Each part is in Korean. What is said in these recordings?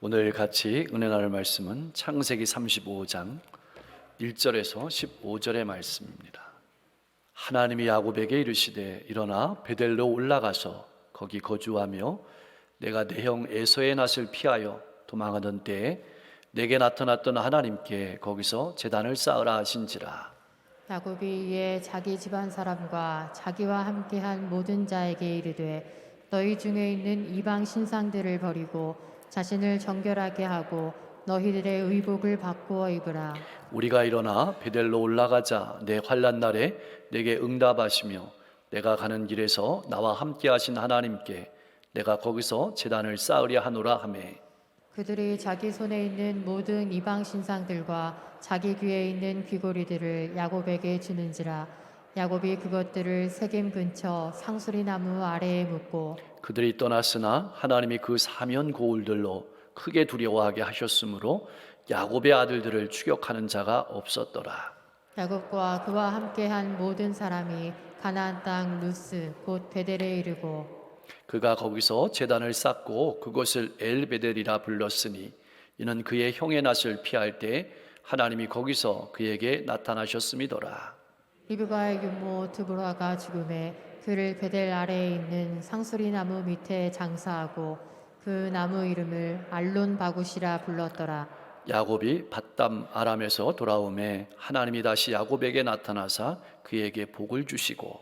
오늘 같이 은혜 나눌 말씀은 창세기 35장 1절에서 15절의 말씀입니다. 하나님이 야곱에게 이르시되 일어나 베델로 올라가서 거기 거주하며 내가 내 형 에서의 낯을 피하여 도망하던 때에 내게 나타났던 하나님께 거기서 제단을 쌓으라 하신지라. 야곱이 이에 자기 집안 사람과 자기와 함께한 모든 자에게 이르되 너희 중에 있는 이방 신상들을 버리고 자신을 정결하게 하고 너희들의 의복을 바꾸어 입으라. 우리가 일어나 베델로 올라가자. 내 환난 날에 내게 응답하시며 내가 가는 길에서 나와 함께 하신 하나님께 내가 거기서 제단을 쌓으려 하노라 하매. 그들이 자기 손에 있는 모든 이방 신상들과 자기 귀에 있는 귀고리들을 야곱에게 주는지라. 야곱이 그것들을 세겜 근처 상수리 나무 아래에 묻고 그들이 떠났으나 하나님이 그 사면 고울들로 크게 두려워하게 하셨으므로 야곱의 아들들을 추격하는 자가 없었더라. 야곱과 그와 함께한 모든 사람이 가나안 땅 루스 곧 베델에 이르고 그가 거기서 제단을 쌓고 그것을 엘베델이라 불렀으니 이는 그의 형의 낯을 피할 때 하나님이 거기서 그에게 나타나셨음이더라. 리브가의 윤모 드보라가 죽음에 그를 베델 아래에 있는 상수리 나무 밑에 장사하고 그 나무 이름을 알론 바굿이라 불렀더라. 야곱이 밧담 아람에서 돌아오매 하나님이 다시 야곱에게 나타나사 그에게 복을 주시고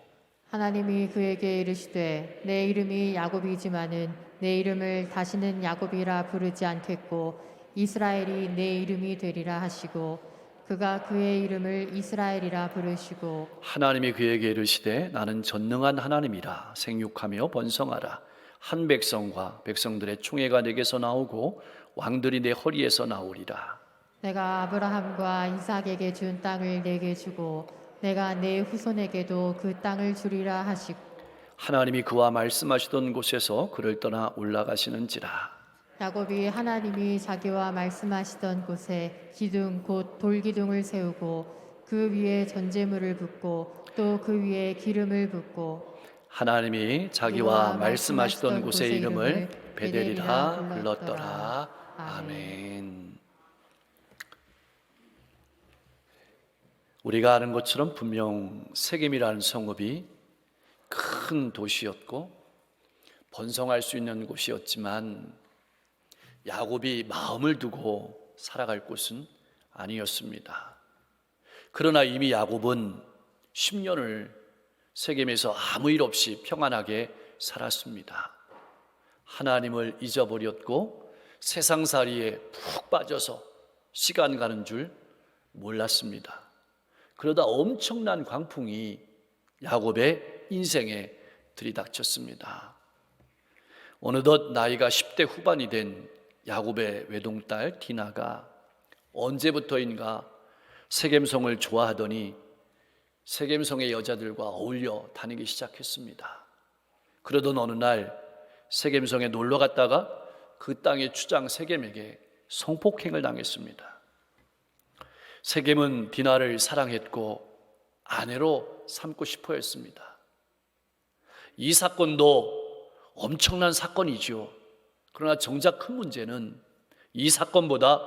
하나님이 그에게 이르시되 내 이름이 야곱이지만은 내 이름을 다시는 야곱이라 부르지 않겠고 이스라엘이 내 이름이 되리라 하시고 그가 그의 이름을 이스라엘이라 부르시고 하나님이 그에게 이르시되 나는 전능한 하나님이라 생육하며 번성하라. 한 백성과 백성들의 총회가 내게서 나오고 왕들이 내 허리에서 나오리라. 내가 아브라함과 이삭에게 준 땅을 내게 주고 내가 내 후손에게도 그 땅을 주리라 하시고 하나님이 그와 말씀하시던 곳에서 그를 떠나 올라가시는지라. 야곱이 하나님이 자기와 말씀하시던 곳에 기둥 곧 돌기둥을 세우고 그 위에 전제물을 붓고 또 그 위에 기름을 붓고 하나님이 자기와 말씀하시던 곳의 이름을 베델이라 불렀더라. 아멘. 우리가 아는 것처럼 분명 세겜이라는 성읍이 큰 도시였고 번성할 수 있는 곳이었지만 야곱이 마음을 두고 살아갈 곳은 아니었습니다. 그러나 이미 야곱은 10년을 세겜에서 아무 일 없이 평안하게 살았습니다. 하나님을 잊어버렸고 세상살이에 푹 빠져서 시간 가는 줄 몰랐습니다. 그러다 엄청난 광풍이 야곱의 인생에 들이닥쳤습니다. 어느덧 나이가 10대 후반이 된 야곱의 외동딸 디나가 언제부터인가 세겜성을 좋아하더니 세겜성의 여자들과 어울려 다니기 시작했습니다. 그러던 어느 날 세겜성에 놀러 갔다가 그 땅의 주장 세겜에게 성폭행을 당했습니다. 세겜은 디나를 사랑했고 아내로 삼고 싶어 했습니다. 이 사건도 엄청난 사건이죠. 그러나 정작 큰 문제는 이 사건보다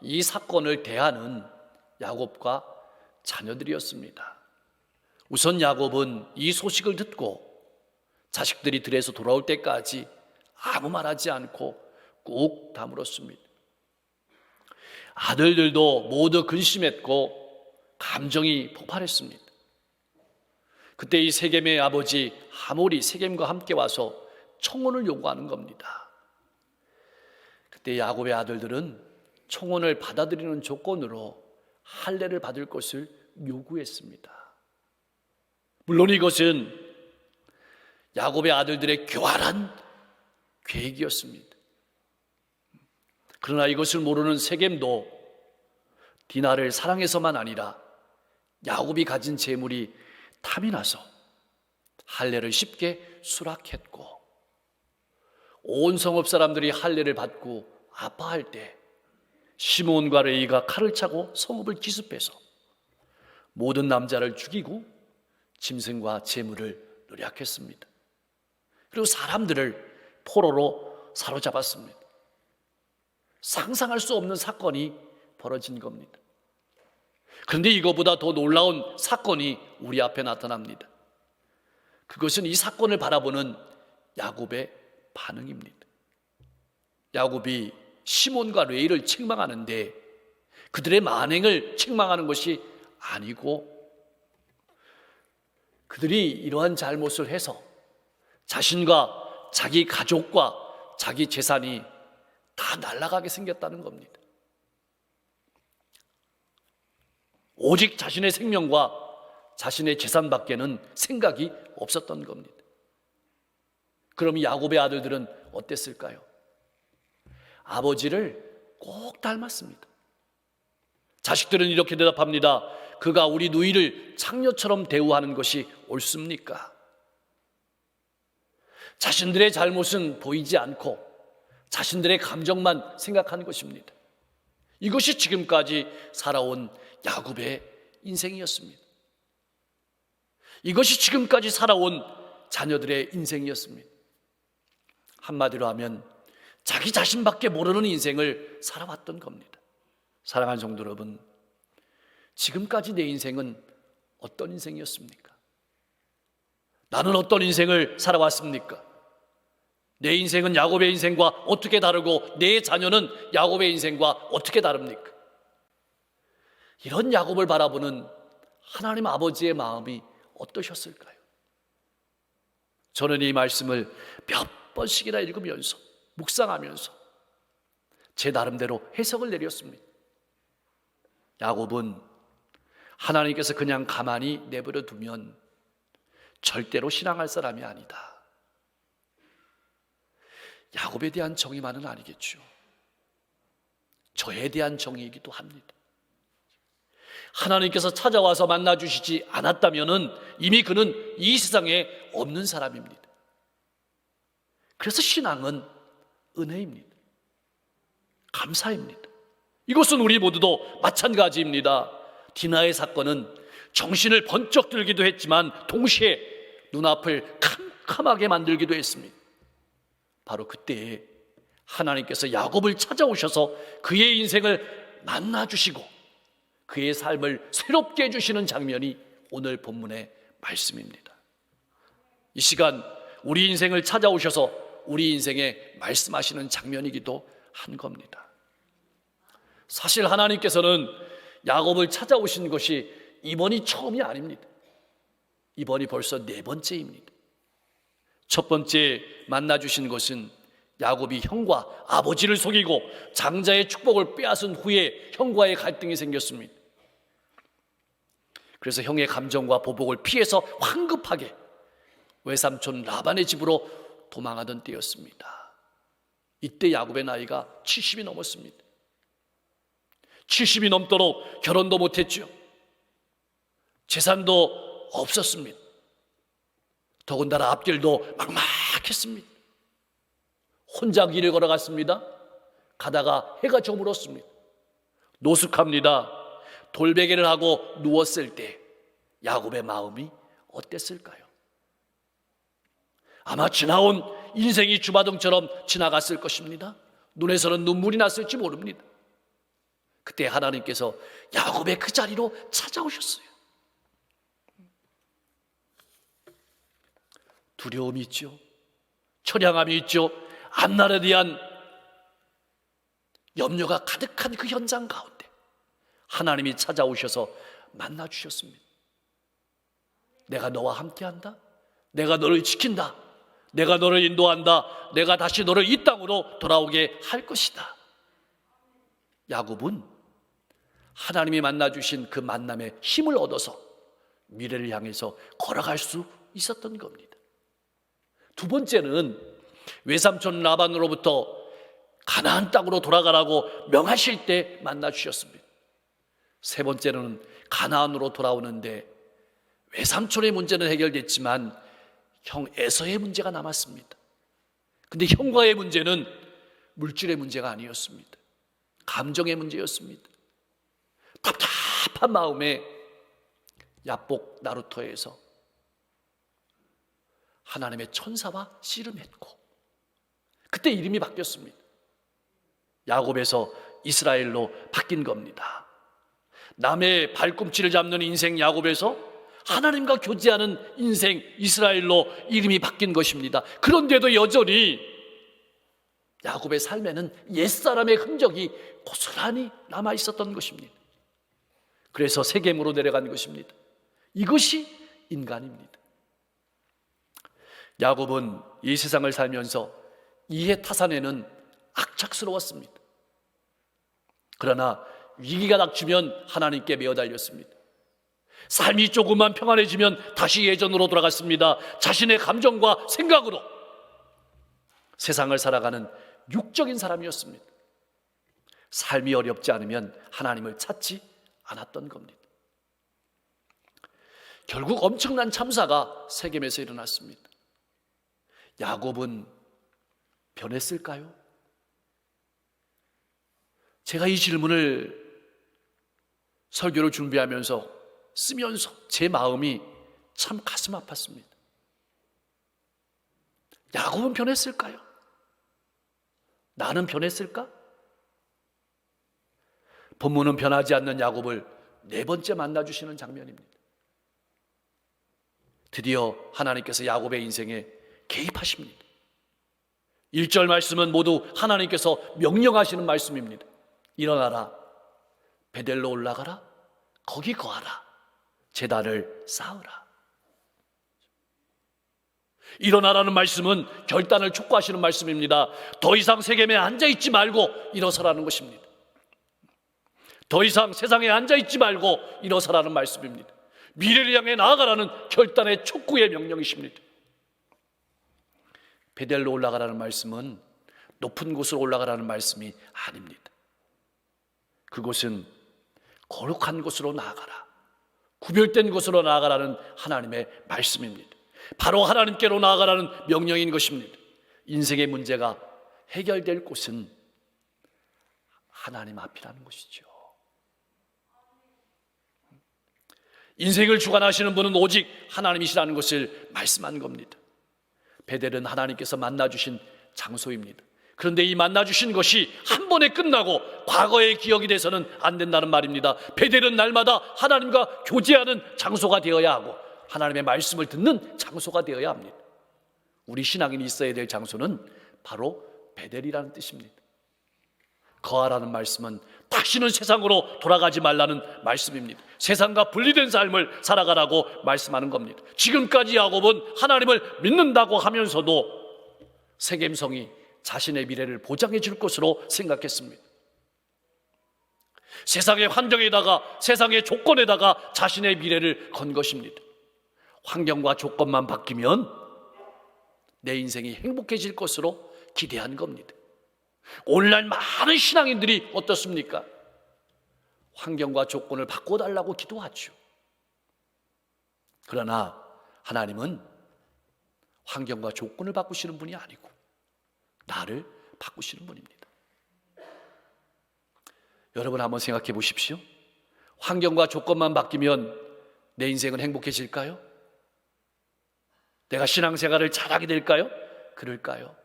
이 사건을 대하는 야곱과 자녀들이었습니다. 우선 야곱은 이 소식을 듣고 자식들이 들에서 돌아올 때까지 아무 말하지 않고 꾹 다물었습니다. 아들들도 모두 근심했고 감정이 폭발했습니다. 그때 이 세겜의 아버지 하몰이 세겜과 함께 와서 청혼을 요구하는 겁니다. 그때 야곱의 아들들은 청혼을 받아들이는 조건으로 할례를 받을 것을 요구했습니다. 물론 이것은 야곱의 아들들의 교활한 계획이었습니다. 그러나 이것을 모르는 세겜도 디나를 사랑해서만 아니라 야곱이 가진 재물이 탐이 나서 할례를 쉽게 수락했고 온 성읍 사람들이 할례를 받고 아파할 때 시몬과 레위가 칼을 차고 성읍을 기습해서 모든 남자를 죽이고 짐승과 재물을 노략했습니다. 그리고 사람들을 포로로 사로잡았습니다. 상상할 수 없는 사건이 벌어진 겁니다. 그런데 이거보다 더 놀라운 사건이 우리 앞에 나타납니다. 그것은 이 사건을 바라보는 야곱의 반응입니다. 야곱이 시몬과 레위를 책망하는데 그들의 만행을 책망하는 것이 아니고 그들이 이러한 잘못을 해서 자신과 자기 가족과 자기 재산이 다 날아가게 생겼다는 겁니다. 오직 자신의 생명과 자신의 재산밖에는 생각이 없었던 겁니다. 그럼 이 야곱의 아들들은 어땠을까요? 아버지를 꼭 닮았습니다. 자식들은 이렇게 대답합니다. 그가 우리 누이를 창녀처럼 대우하는 것이 옳습니까? 자신들의 잘못은 보이지 않고 자신들의 감정만 생각하는 것입니다. 이것이 지금까지 살아온 야곱의 인생이었습니다. 이것이 지금까지 살아온 자녀들의 인생이었습니다. 한마디로 하면 자기 자신밖에 모르는 인생을 살아왔던 겁니다. 사랑하는 성도 여러분, 지금까지 내 인생은 어떤 인생이었습니까? 나는 어떤 인생을 살아왔습니까? 내 인생은 야곱의 인생과 어떻게 다르고 내 자녀는 야곱의 인생과 어떻게 다릅니까? 이런 야곱을 바라보는 하나님 아버지의 마음이 어떠셨을까요? 저는 이 말씀을 몇 번씩이나 읽으면서 묵상하면서 제 나름대로 해석을 내렸습니다. 야곱은 하나님께서 그냥 가만히 내버려 두면 절대로 신앙할 사람이 아니다. 야곱에 대한 정의만은 아니겠죠. 저에 대한 정의이기도 합니다. 하나님께서 찾아와서 만나주시지 않았다면 이미 그는 이 세상에 없는 사람입니다. 그래서 신앙은 은혜입니다. 감사입니다. 이것은 우리 모두도 마찬가지입니다. 디나의 사건은 정신을 번쩍 들기도 했지만 동시에 눈앞을 캄캄하게 만들기도 했습니다. 바로 그때에 하나님께서 야곱을 찾아오셔서 그의 인생을 만나주시고 그의 삶을 새롭게 해주시는 장면이 오늘 본문의 말씀입니다. 이 시간 우리 인생을 찾아오셔서 우리 인생에 말씀하시는 장면이기도 한 겁니다. 사실 하나님께서는 야곱을 찾아오신 것이 이번이 처음이 아닙니다. 이번이 벌써 4번째입니다. 첫 번째 만나주신 것은 야곱이 형과 아버지를 속이고 장자의 축복을 빼앗은 후에 형과의 갈등이 생겼습니다. 그래서 형의 감정과 보복을 피해서 황급하게 외삼촌 라반의 집으로 도망하던 때였습니다. 이때 야곱의 나이가 70이 넘었습니다. 70이 넘도록 결혼도 못했죠. 재산도 없었습니다. 더군다나 앞길도 막막했습니다. 혼자 길을 걸어갔습니다. 가다가 해가 저물었습니다. 노숙합니다. 돌베개를 하고 누웠을 때 야곱의 마음이 어땠을까요? 아마 지나온 인생이 주마등처럼 지나갔을 것입니다. 눈에서는 눈물이 났을지 모릅니다. 그때 하나님께서 야곱의 그 자리로 찾아오셨어요. 두려움이 있죠. 처량함이 있죠. 앞날에 대한 염려가 가득한 그 현장 가운데 하나님이 찾아오셔서 만나주셨습니다. 내가 너와 함께한다. 내가 너를 지킨다. 내가 너를 인도한다. 내가 다시 너를 이 땅으로 돌아오게 할 것이다. 야곱은 하나님이 만나주신 그 만남에 힘을 얻어서 미래를 향해서 걸어갈 수 있었던 겁니다. 두 번째는 외삼촌 라반으로부터 가나안 땅으로 돌아가라고 명하실 때 만나주셨습니다. 세 번째는 가나안으로 돌아오는데 외삼촌의 문제는 해결됐지만 형 에서의 문제가 남았습니다. 근데 형과의 문제는 물질의 문제가 아니었습니다. 감정의 문제였습니다. 답답한 마음에 야복 나루터에서 하나님의 천사와 씨름했고 그때 이름이 바뀌었습니다. 야곱에서 이스라엘로 바뀐 겁니다. 남의 발꿈치를 잡는 인생 야곱에서 하나님과 교제하는 인생 이스라엘로 이름이 바뀐 것입니다. 그런데도 여전히 야곱의 삶에는 옛사람의 흔적이 고스란히 남아 있었던 것입니다. 그래서 세겜으로 내려간 것입니다. 이것이 인간입니다. 야곱은 이 세상을 살면서 이해 타산에는 악착스러웠습니다. 그러나 위기가 닥치면 하나님께 매어 달렸습니다. 삶이 조금만 평안해지면 다시 예전으로 돌아갔습니다. 자신의 감정과 생각으로 세상을 살아가는 육적인 사람이었습니다. 삶이 어렵지 않으면 하나님을 찾지 않았던 겁니다. 결국 엄청난 참사가 세겜에서 일어났습니다. 야곱은 변했을까요? 제가 이 질문을 설교를 준비하면서 쓰면서 제 마음이 참 가슴 아팠습니다. 야곱은 변했을까요? 나는 변했을까? 본문은 변하지 않는 야곱을 네 번째 만나주시는 장면입니다. 드디어 하나님께서 야곱의 인생에 개입하십니다. 1절 말씀은 모두 하나님께서 명령하시는 말씀입니다. 일어나라, 베델로 올라가라, 거기 거하라, 제단을 쌓으라. 일어나라는 말씀은 결단을 촉구하시는 말씀입니다. 더 이상 세겜에 앉아있지 말고 일어서라는 것입니다. 더 이상 세상에 앉아있지 말고 일어서라는 말씀입니다. 미래를 향해 나아가라는 결단의 촉구의 명령이십니다. 베델로 올라가라는 말씀은 높은 곳으로 올라가라는 말씀이 아닙니다. 그곳은 거룩한 곳으로 나아가라, 구별된 곳으로 나아가라는 하나님의 말씀입니다. 바로 하나님께로 나아가라는 명령인 것입니다. 인생의 문제가 해결될 곳은 하나님 앞이라는 것이죠. 인생을 주관하시는 분은 오직 하나님이시라는 것을 말씀한 겁니다. 베델은 하나님께서 만나주신 장소입니다. 그런데 이 만나주신 것이 한 번에 끝나고 과거의 기억이 돼서는 안 된다는 말입니다. 베델은 날마다 하나님과 교제하는 장소가 되어야 하고 하나님의 말씀을 듣는 장소가 되어야 합니다. 우리 신앙인이 있어야 될 장소는 바로 베델이라는 뜻입니다. 거하라는 말씀은 다시는 세상으로 돌아가지 말라는 말씀입니다. 세상과 분리된 삶을 살아가라고 말씀하는 겁니다. 지금까지 야곱은 하나님을 믿는다고 하면서도 세겜성이 자신의 미래를 보장해 줄 것으로 생각했습니다. 세상의 환경에다가 세상의 조건에다가 자신의 미래를 건 것입니다. 환경과 조건만 바뀌면 내 인생이 행복해질 것으로 기대한 겁니다. 오늘날 많은 신앙인들이 어떻습니까? 환경과 조건을 바꿔달라고 기도하죠. 그러나 하나님은 환경과 조건을 바꾸시는 분이 아니고 나를 바꾸시는 분입니다. 여러분 한번 생각해 보십시오. 환경과 조건만 바뀌면 내 인생은 행복해질까요? 내가 신앙생활을 잘하게 될까요? 그럴까요?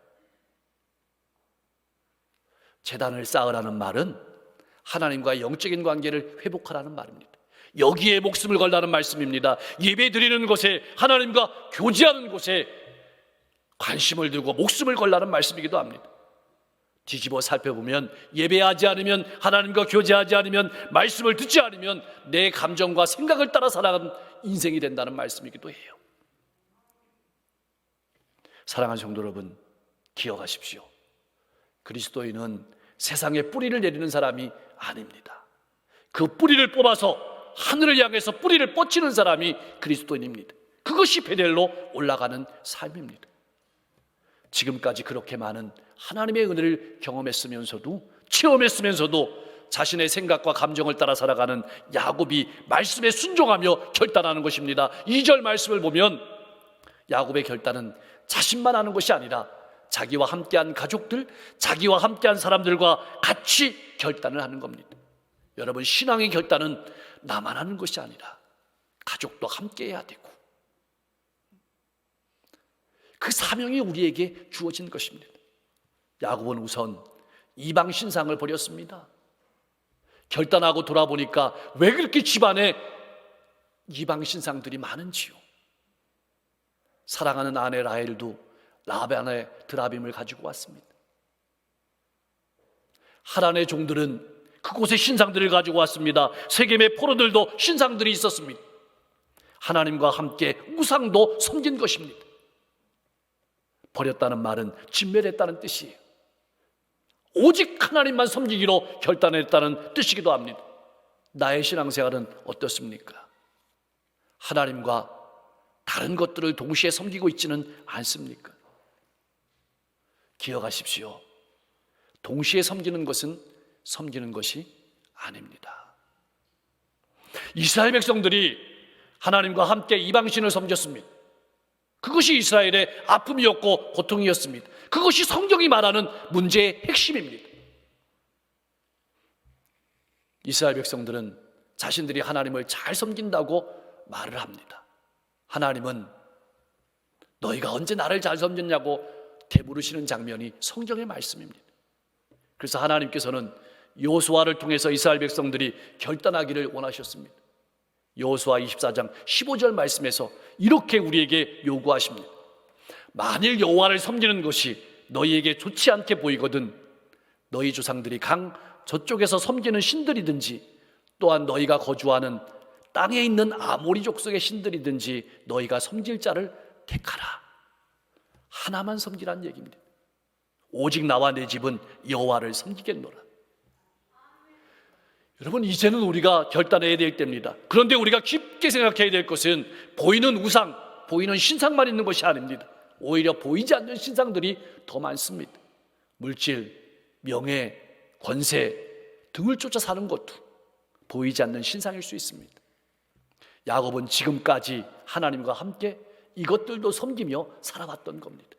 제단을 쌓으라는 말은 하나님과의 영적인 관계를 회복하라는 말입니다. 여기에 목숨을 걸라는 말씀입니다. 예배 드리는 곳에, 하나님과 교제하는 곳에 관심을 두고 목숨을 걸라는 말씀이기도 합니다. 뒤집어 살펴보면 예배하지 않으면, 하나님과 교제하지 않으면, 말씀을 듣지 않으면 내 감정과 생각을 따라 살아가는 인생이 된다는 말씀이기도 해요. 사랑하는 성도 여러분, 기억하십시오. 그리스도인은 세상에 뿌리를 내리는 사람이 아닙니다. 그 뿌리를 뽑아서 하늘을 향해서 뿌리를 뻗치는 사람이 그리스도인입니다. 그것이 베델로 올라가는 삶입니다. 지금까지 그렇게 많은 하나님의 은혜를 경험했으면서도, 체험했으면서도 자신의 생각과 감정을 따라 살아가는 야곱이 말씀에 순종하며 결단하는 것입니다. 2절 말씀을 보면 야곱의 결단은 자신만 하는 것이 아니라 자기와 함께한 가족들, 자기와 함께한 사람들과 같이 결단을 하는 겁니다. 여러분, 신앙의 결단은 나만 하는 것이 아니라 가족도 함께 해야 되고 그 사명이 우리에게 주어진 것입니다. 야곱은 우선 이방 신상을 버렸습니다. 결단하고 돌아보니까 왜 그렇게 집안에 이방 신상들이 많은지요. 사랑하는 아내 라헬도 라반의 드라빔을 가지고 왔습니다. 하란의 종들은 그곳에 신상들을 가지고 왔습니다. 세겜의 포로들도 신상들이 있었습니다. 하나님과 함께 우상도 섬긴 것입니다. 버렸다는 말은 진멸했다는 뜻이에요. 오직 하나님만 섬기기로 결단했다는 뜻이기도 합니다. 나의 신앙생활은 어떻습니까? 하나님과 다른 것들을 동시에 섬기고 있지는 않습니까? 기억하십시오. 동시에 섬기는 것은 섬기는 것이 아닙니다. 이스라엘 백성들이 하나님과 함께 이방신을 섬겼습니다. 그것이 이스라엘의 아픔이었고 고통이었습니다. 그것이 성경이 말하는 문제의 핵심입니다. 이스라엘 백성들은 자신들이 하나님을 잘 섬긴다고 말을 합니다. 하나님은 너희가 언제 나를 잘 섬겼냐고 되물으시는 장면이 성경의 말씀입니다. 그래서 하나님께서는 여호수아를 통해서 이스라엘 백성들이 결단하기를 원하셨습니다. 여호수아 24장 15절 말씀에서 이렇게 우리에게 요구하십니다. 만일 여호와를 섬기는 것이 너희에게 좋지 않게 보이거든 너희 조상들이 강 저쪽에서 섬기는 신들이든지 또한 너희가 거주하는 땅에 있는 아모리 족속의 신들이든지 너희가 섬길 자를 택하라. 하나만 섬기란 얘기입니다. 오직 나와 내 집은 여호와를 섬기겠노라. 여러분, 이제는 우리가 결단해야 될 때입니다. 그런데 우리가 깊게 생각해야 될 것은 보이는 우상, 보이는 신상만 있는 것이 아닙니다. 오히려 보이지 않는 신상들이 더 많습니다. 물질, 명예, 권세 등을 쫓아 사는 것도 보이지 않는 신상일 수 있습니다. 야곱은 지금까지 하나님과 함께 이것들도 섬기며 살아왔던 겁니다.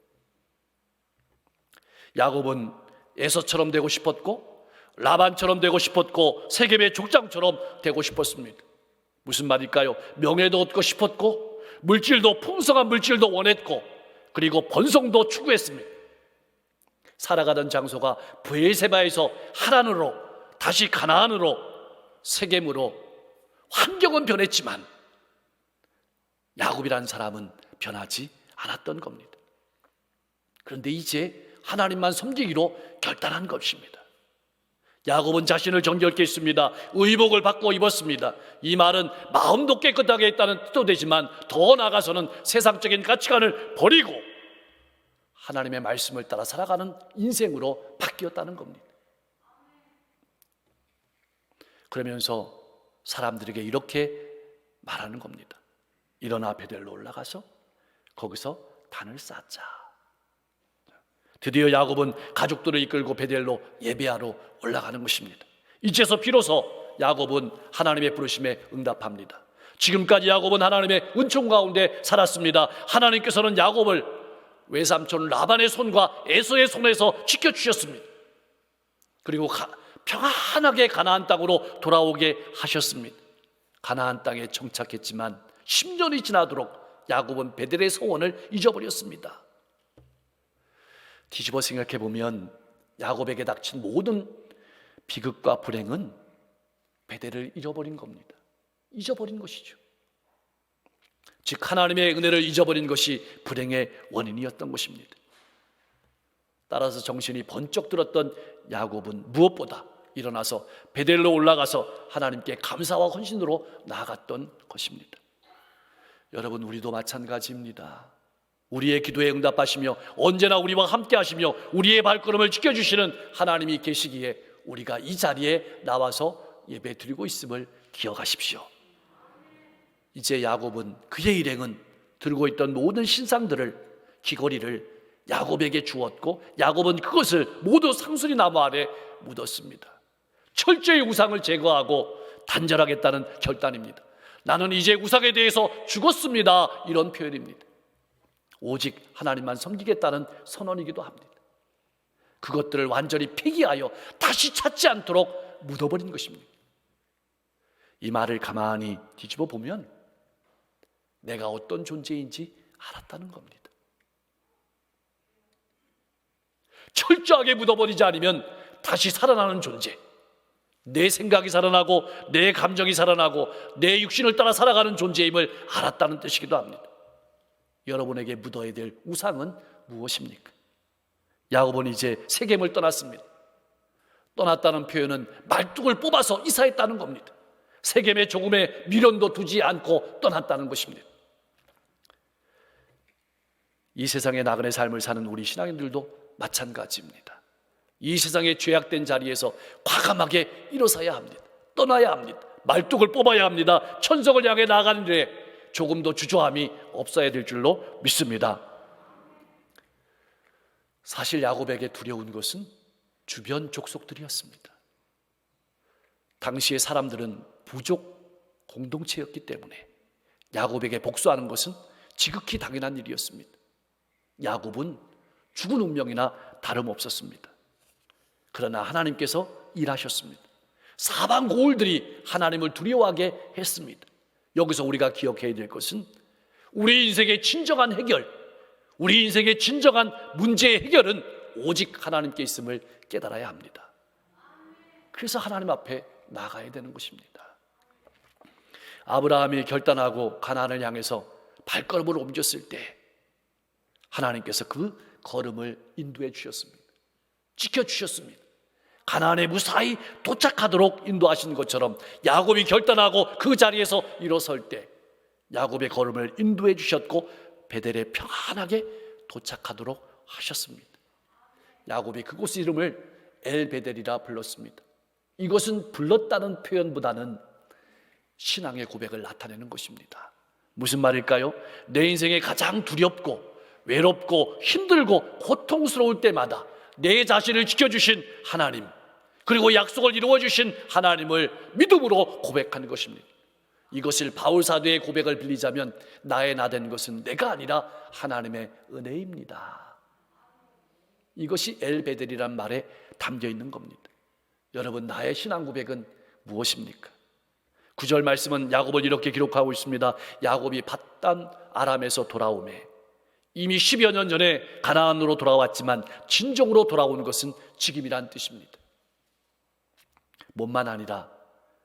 야곱은 에서처럼 되고 싶었고 라반처럼 되고 싶었고 세겜의 족장처럼 되고 싶었습니다. 무슨 말일까요? 명예도 얻고 싶었고 물질도 풍성한 물질도 원했고 그리고 번성도 추구했습니다. 살아가던 장소가 브엘세바에서 하란으로 다시 가나안으로 세겜으로 환경은 변했지만 야곱이라는 사람은 변하지 않았던 겁니다. 그런데 이제 하나님만 섬기기로 결단한 것입니다. 야곱은 자신을 정결케 했습니다. 의복을 바꿔 입었습니다. 이 말은 마음도 깨끗하게 했다는 뜻도 되지만 더 나아가서는 세상적인 가치관을 버리고 하나님의 말씀을 따라 살아가는 인생으로 바뀌었다는 겁니다. 그러면서 사람들에게 이렇게 말하는 겁니다. 일어나 베델로 올라가서 거기서 단을 쌓자. 드디어 야곱은 가족들을 이끌고 베델로 예배하러 올라가는 것입니다. 이제서 비로소 야곱은 하나님의 부르심에 응답합니다. 지금까지 야곱은 하나님의 은총 가운데 살았습니다. 하나님께서는 야곱을 외삼촌 라반의 손과 에서의 손에서 지켜주셨습니다. 그리고 평안하게 가나안 땅으로 돌아오게 하셨습니다. 가나안 땅에 정착했지만 10년이 지나도록 야곱은 베델의 소원을 잊어버렸습니다. 뒤집어 생각해 보면 야곱에게 닥친 모든 비극과 불행은 베델을 잃어버린 겁니다. 잊어버린 것이죠. 즉 하나님의 은혜를 잊어버린 것이 불행의 원인이었던 것입니다. 따라서 정신이 번쩍 들었던 야곱은 무엇보다 일어나서 베델로 올라가서 하나님께 감사와 헌신으로 나아갔던 것입니다. 여러분, 우리도 마찬가지입니다. 우리의 기도에 응답하시며 언제나 우리와 함께 하시며 우리의 발걸음을 지켜주시는 하나님이 계시기에 우리가 이 자리에 나와서 예배 드리고 있음을 기억하십시오. 이제 야곱은 그의 일행은 들고 있던 모든 신상들을 귀걸이를 야곱에게 주었고 야곱은 그것을 모두 상수리 나무 아래 묻었습니다. 철저히 우상을 제거하고 단절하겠다는 결단입니다. 나는 이제 우상에 대해서 죽었습니다. 이런 표현입니다. 오직 하나님만 섬기겠다는 선언이기도 합니다. 그것들을 완전히 폐기하여 다시 찾지 않도록 묻어버린 것입니다. 이 말을 가만히 뒤집어 보면 내가 어떤 존재인지 알았다는 겁니다. 철저하게 묻어버리지 않으면 다시 살아나는 존재, 내 생각이 살아나고 내 감정이 살아나고 내 육신을 따라 살아가는 존재임을 알았다는 뜻이기도 합니다. 여러분에게 묻어야 될 우상은 무엇입니까? 야곱은 이제 세겜을 떠났습니다. 떠났다는 표현은 말뚝을 뽑아서 이사했다는 겁니다. 세겜에 조금의 미련도 두지 않고 떠났다는 것입니다. 이 세상의 나그네 삶을 사는 우리 신앙인들도 마찬가지입니다. 이 세상의 죄악된 자리에서 과감하게 일어서야 합니다. 떠나야 합니다. 말뚝을 뽑아야 합니다. 천성을 향해 나가는 일에 조금도 주저함이 없어야 될 줄로 믿습니다. 사실 야곱에게 두려운 것은 주변 족속들이었습니다. 당시의 사람들은 부족 공동체였기 때문에 야곱에게 복수하는 것은 지극히 당연한 일이었습니다. 야곱은 죽은 운명이나 다름없었습니다. 그러나 하나님께서 일하셨습니다. 사방 고을들이 하나님을 두려워하게 했습니다. 여기서 우리가 기억해야 될 것은 우리 인생의 진정한 해결, 우리 인생의 진정한 문제의 해결은 오직 하나님께 있음을 깨달아야 합니다. 그래서 하나님 앞에 나가야 되는 것입니다. 아브라함이 결단하고 가나안을 향해서 발걸음을 옮겼을 때 하나님께서 그 걸음을 인도해 주셨습니다. 지켜주셨습니다. 가나안에 무사히 도착하도록 인도하신 것처럼 야곱이 결단하고 그 자리에서 일어설 때 야곱의 걸음을 인도해 주셨고 베델에 평안하게 도착하도록 하셨습니다. 야곱이 그곳 이름을 엘베델이라 불렀습니다. 이것은 불렀다는 표현보다는 신앙의 고백을 나타내는 것입니다. 무슨 말일까요? 내 인생에 가장 두렵고 외롭고 힘들고 고통스러울 때마다 내 자신을 지켜주신 하나님, 그리고 약속을 이루어주신 하나님을 믿음으로 고백하는 것입니다. 이것을 바울 사도의 고백을 빌리자면 나의 나 된 것은 내가 아니라 하나님의 은혜입니다. 이것이 엘베델이란 말에 담겨 있는 겁니다. 여러분, 나의 신앙 고백은 무엇입니까? 9절 말씀은 야곱을 이렇게 기록하고 있습니다. 야곱이 밧단 아람에서 돌아오매 이미 10여 년 전에 가나안으로 돌아왔지만 진정으로 돌아온 것은 지금이란 뜻입니다. 몸만 아니라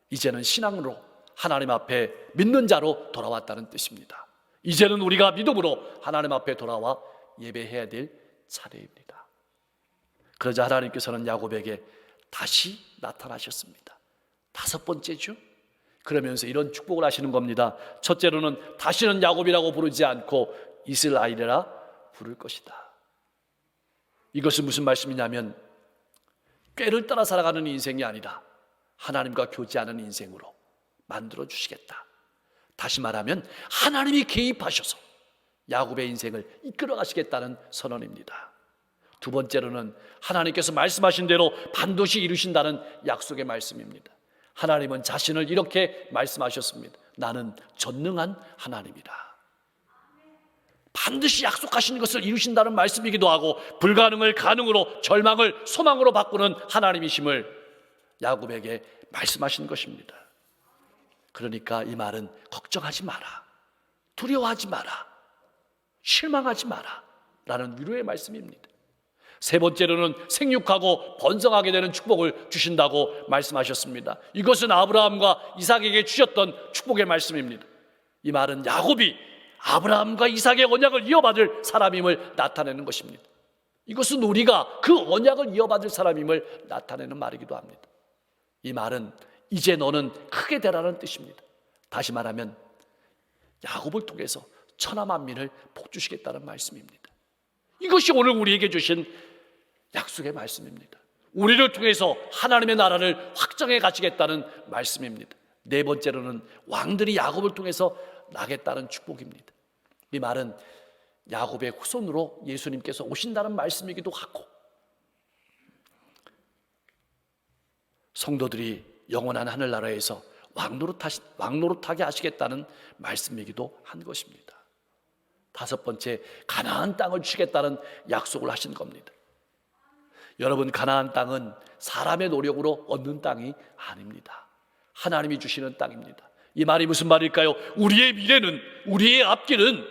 이제는 신앙으로 하나님 앞에 믿는 자로 돌아왔다는 뜻입니다. 이제는 우리가 믿음으로 하나님 앞에 돌아와 예배해야 될 차례입니다. 그러자 하나님께서는 야곱에게 다시 나타나셨습니다. 5번째죠. 그러면서 이런 축복을 하시는 겁니다. 첫째로는 다시는 야곱이라고 부르지 않고 이스라엘이라 부를 것이다. 이것은 무슨 말씀이냐면 꾀를 따라 살아가는 인생이 아니라 하나님과 교제하는 인생으로 만들어 주시겠다. 다시 말하면 하나님이 개입하셔서 야곱의 인생을 이끌어 가시겠다는 선언입니다. 두 번째로는 하나님께서 말씀하신 대로 반드시 이루신다는 약속의 말씀입니다. 하나님은 자신을 이렇게 말씀하셨습니다. 나는 전능한 하나님이다. 반드시 약속하신 것을 이루신다는 말씀이기도 하고 불가능을 가능으로, 절망을 소망으로 바꾸는 하나님이심을 야곱에게 말씀하신 것입니다. 그러니까 이 말은 걱정하지 마라, 두려워하지 마라, 실망하지 마라 라는 위로의 말씀입니다. 세 번째로는 생육하고 번성하게 되는 축복을 주신다고 말씀하셨습니다. 이것은 아브라함과 이삭에게 주셨던 축복의 말씀입니다. 이 말은 야곱이 아브라함과 이삭의 언약을 이어받을 사람임을 나타내는 것입니다. 이것은 우리가 그 언약을 이어받을 사람임을 나타내는 말이기도 합니다. 이 말은 이제 너는 크게 되라는 뜻입니다. 다시 말하면 야곱을 통해서 천하 만민을 복주시겠다는 말씀입니다. 이것이 오늘 우리에게 주신 약속의 말씀입니다. 우리를 통해서 하나님의 나라를 확장해 가시겠다는 말씀입니다. 네 번째로는 왕들이 야곱을 통해서 나겠다는 축복입니다. 이 말은 야곱의 후손으로 예수님께서 오신다는 말씀이기도 하고 성도들이 영원한 하늘나라에서 왕노릇하게 하시겠다는 말씀이기도 한 것입니다. 다섯 번째, 가나안 땅을 주시겠다는 약속을 하신 겁니다. 여러분, 가나안 땅은 사람의 노력으로 얻는 땅이 아닙니다. 하나님이 주시는 땅입니다. 이 말이 무슨 말일까요? 우리의 미래는, 우리의 앞길은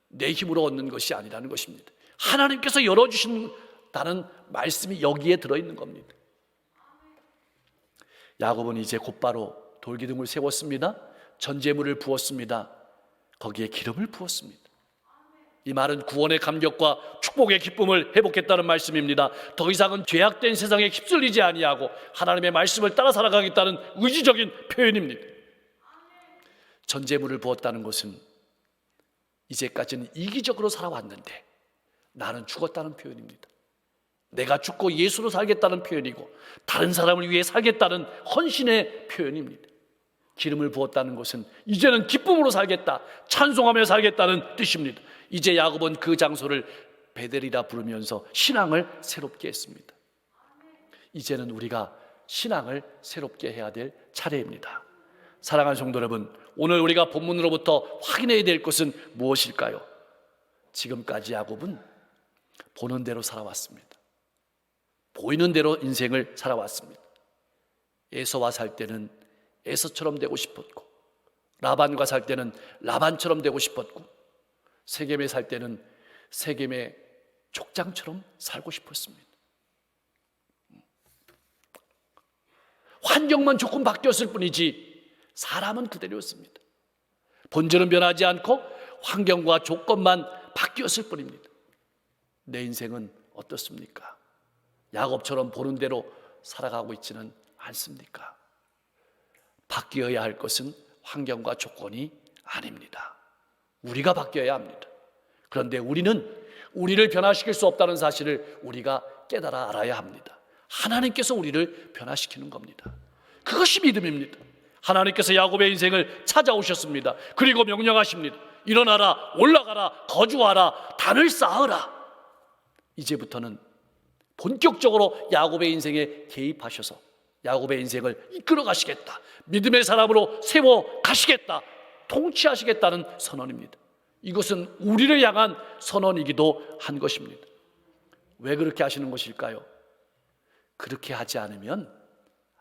내 힘으로 얻는 것이 아니라는 것입니다. 하나님께서 열어주신다는 말씀이 여기에 들어있는 겁니다. 야곱은 이제 곧바로 돌기둥을 세웠습니다. 전제물을 부었습니다. 거기에 기름을 부었습니다. 이 말은 구원의 감격과 축복의 기쁨을 회복했다는 말씀입니다. 더 이상은 죄악된 세상에 휩쓸리지 아니하고 하나님의 말씀을 따라 살아가겠다는 의지적인 표현입니다. 전제물을 부었다는 것은 이제까지는 이기적으로 살아왔는데 나는 죽었다는 표현입니다. 내가 죽고 예수로 살겠다는 표현이고 다른 사람을 위해 살겠다는 헌신의 표현입니다. 기름을 부었다는 것은 이제는 기쁨으로 살겠다, 찬송하며 살겠다는 뜻입니다. 이제 야곱은 그 장소를 베델이라 부르면서 신앙을 새롭게 했습니다. 이제는 우리가 신앙을 새롭게 해야 될 차례입니다. 사랑하는 성도 여러분, 오늘 우리가 본문으로부터 확인해야 될 것은 무엇일까요? 지금까지 야곱은 보는 대로 살아왔습니다. 보이는 대로 인생을 살아왔습니다. 에서와 살 때는 에서처럼 되고 싶었고, 라반과 살 때는 라반처럼 되고 싶었고, 세겜에 살 때는 세겜의 족장처럼 살고 싶었습니다. 환경만 조금 바뀌었을 뿐이지 사람은 그대로였습니다. 본질은 변하지 않고 환경과 조건만 바뀌었을 뿐입니다. 내 인생은 어떻습니까? 야곱처럼 보는 대로 살아가고 있지는 않습니까? 바뀌어야 할 것은 환경과 조건이 아닙니다. 우리가 바뀌어야 합니다. 그런데 우리를 변화시킬 수 없다는 사실을 우리가 깨달아 알아야 합니다. 하나님께서 우리를 변화시키는 겁니다. 그것이 믿음입니다. 하나님께서 야곱의 인생을 찾아오셨습니다. 그리고 명령하십니다. 일어나라, 올라가라, 거주하라, 단을 쌓으라. 이제부터는 본격적으로 야곱의 인생에 개입하셔서 야곱의 인생을 이끌어 가시겠다, 믿음의 사람으로 세워 가시겠다, 통치하시겠다는 선언입니다. 이것은 우리를 향한 선언이기도 한 것입니다. 왜 그렇게 하시는 것일까요? 그렇게 하지 않으면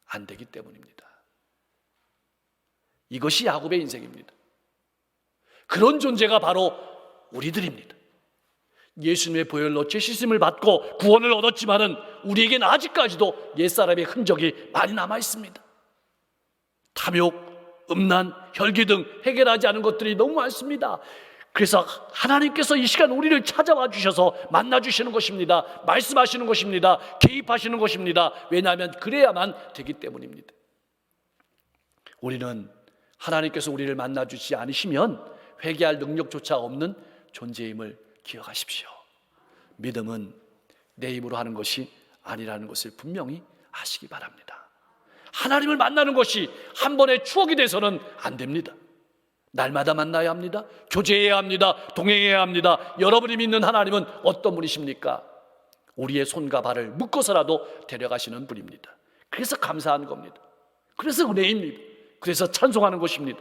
안 되기 때문입니다. 이것이 야곱의 인생입니다. 그런 존재가 바로 우리들입니다. 예수님의 보혈로 죄 씻음을 받고 구원을 얻었지만은 우리에겐 아직까지도 옛사람의 흔적이 많이 남아 있습니다. 탐욕, 음란, 혈기 등 해결하지 않은 것들이 너무 많습니다. 그래서 하나님께서 이 시간 우리를 찾아와 주셔서 만나 주시는 것입니다. 말씀하시는 것입니다. 개입하시는 것입니다. 왜냐하면 그래야만 되기 때문입니다. 우리는 하나님께서 우리를 만나 주시지 않으시면 회개할 능력조차 없는 존재임을 기억하십시오. 믿음은 내 힘으로 하는 것이 아니라는 것을 분명히 아시기 바랍니다. 하나님을 만나는 것이 한 번의 추억이 돼서는 안 됩니다. 날마다 만나야 합니다. 교제해야 합니다. 동행해야 합니다. 여러분이 믿는 하나님은 어떤 분이십니까? 우리의 손과 발을 묶어서라도 데려가시는 분입니다. 그래서 감사한 겁니다. 그래서 은혜입니다. 그래서 찬송하는 것입니다.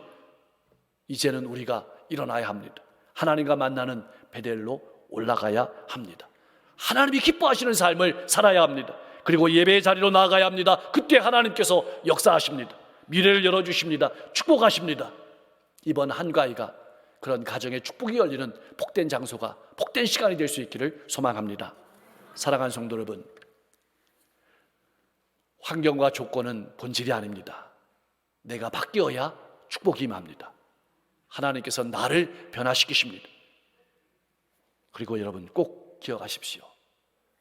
이제는 우리가 일어나야 합니다. 하나님과 만나는 베델로 올라가야 합니다. 하나님이 기뻐하시는 삶을 살아야 합니다. 그리고 예배의 자리로 나아가야 합니다. 그때 하나님께서 역사하십니다. 미래를 열어주십니다. 축복하십니다. 이번 한가위가 그런 가정의 축복이 열리는 복된 장소가, 복된 시간이 될 수 있기를 소망합니다. 사랑하는 성도 여러분, 환경과 조건은 본질이 아닙니다. 내가 바뀌어야 축복이 임합니다. 하나님께서 나를 변화시키십니다. 그리고 여러분 꼭 기억하십시오.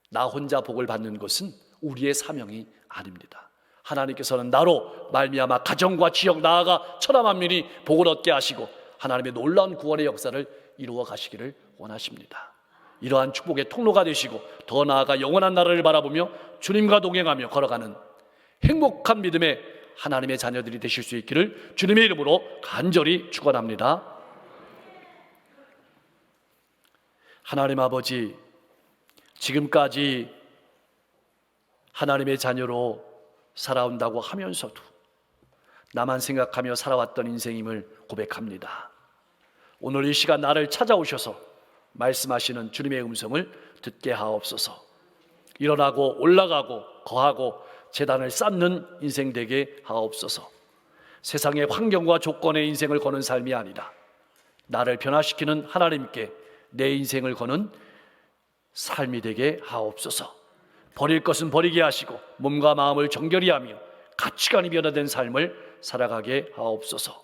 나 혼자 복을 받는 것은 우리의 사명이 아닙니다. 하나님께서는 나로 말미암아 가정과 지역 나아가 천하 만민이 복을 얻게 하시고 하나님의 놀라운 구원의 역사를 이루어 가시기를 원하십니다. 이러한 축복의 통로가 되시고 더 나아가 영원한 나라를 바라보며 주님과 동행하며 걸어가는 행복한 믿음의 하나님의 자녀들이 되실 수 있기를 주님의 이름으로 간절히 축원합니다. 하나님 아버지, 지금까지 하나님의 자녀로 살아온다고 하면서도 나만 생각하며 살아왔던 인생임을 고백합니다. 오늘 이 시간 나를 찾아오셔서 말씀하시는 주님의 음성을 듣게 하옵소서. 일어나고 올라가고 거하고 재단을 쌓는 인생 되게 하옵소서. 세상의 환경과 조건의 인생을 거는 삶이 아니라 나를 변화시키는 하나님께 내 인생을 거는 삶이 되게 하옵소서. 버릴 것은 버리게 하시고 몸과 마음을 정결히 하며 가치관이 변화된 삶을 살아가게 하옵소서.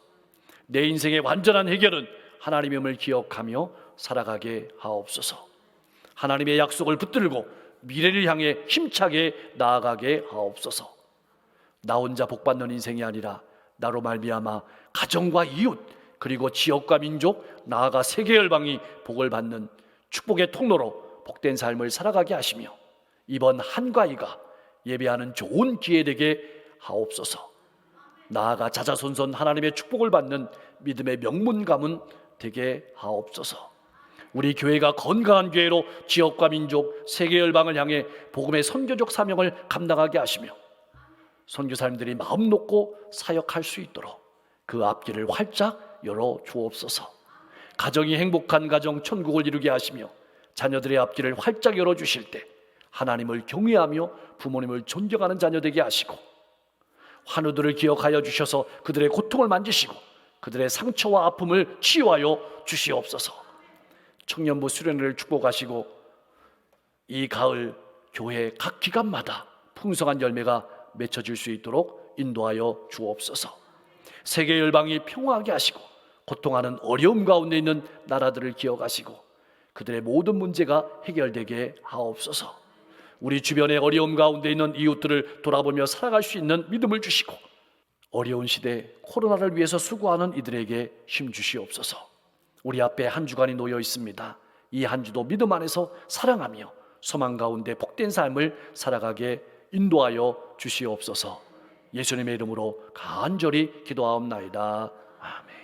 내 인생의 완전한 해결은 하나님임을 기억하며 살아가게 하옵소서. 하나님의 약속을 붙들고 미래를 향해 힘차게 나아가게 하옵소서. 나 혼자 복받는 인생이 아니라 나로 말미암아 가정과 이웃 그리고 지역과 민족 나아가 세계 열방이 복을 받는 축복의 통로로 복된 삶을 살아가게 하시며 이번 한가위가 예배하는 좋은 기회 되게 하옵소서. 나아가 자자손손 하나님의 축복을 받는 믿음의 명문 가문 되게 하옵소서. 우리 교회가 건강한 교회로 지역과 민족 세계 열방을 향해 복음의 선교적 사명을 감당하게 하시며 선교사님들이 마음 놓고 사역할 수 있도록 그 앞길을 활짝 열어 주옵소서. 가정이 행복한 가정 천국을 이루게 하시며 자녀들의 앞길을 활짝 열어 주실 때 하나님을 경외하며 부모님을 존경하는 자녀 되게 하시고 환우들을 기억하여 주셔서 그들의 고통을 만지시고 그들의 상처와 아픔을 치유하여 주시옵소서. 청년부 수련회를 축복하시고 이 가을 교회 각 기간마다 풍성한 열매가 맺혀질 수 있도록 인도하여 주옵소서. 세계 열방이 평화하게 하시고 고통하는 어려움 가운데 있는 나라들을 기억하시고 그들의 모든 문제가 해결되게 하옵소서. 우리 주변의 어려움 가운데 있는 이웃들을 돌아보며 살아갈 수 있는 믿음을 주시고 어려운 시대 코로나를 위해서 수고하는 이들에게 힘 주시옵소서. 우리 앞에 한 주간이 놓여 있습니다. 이 한 주도 믿음 안에서 사랑하며 소망 가운데 복된 삶을 살아가게 인도하여 주시옵소서. 예수님의 이름으로 간절히 기도하옵나이다. 아멘.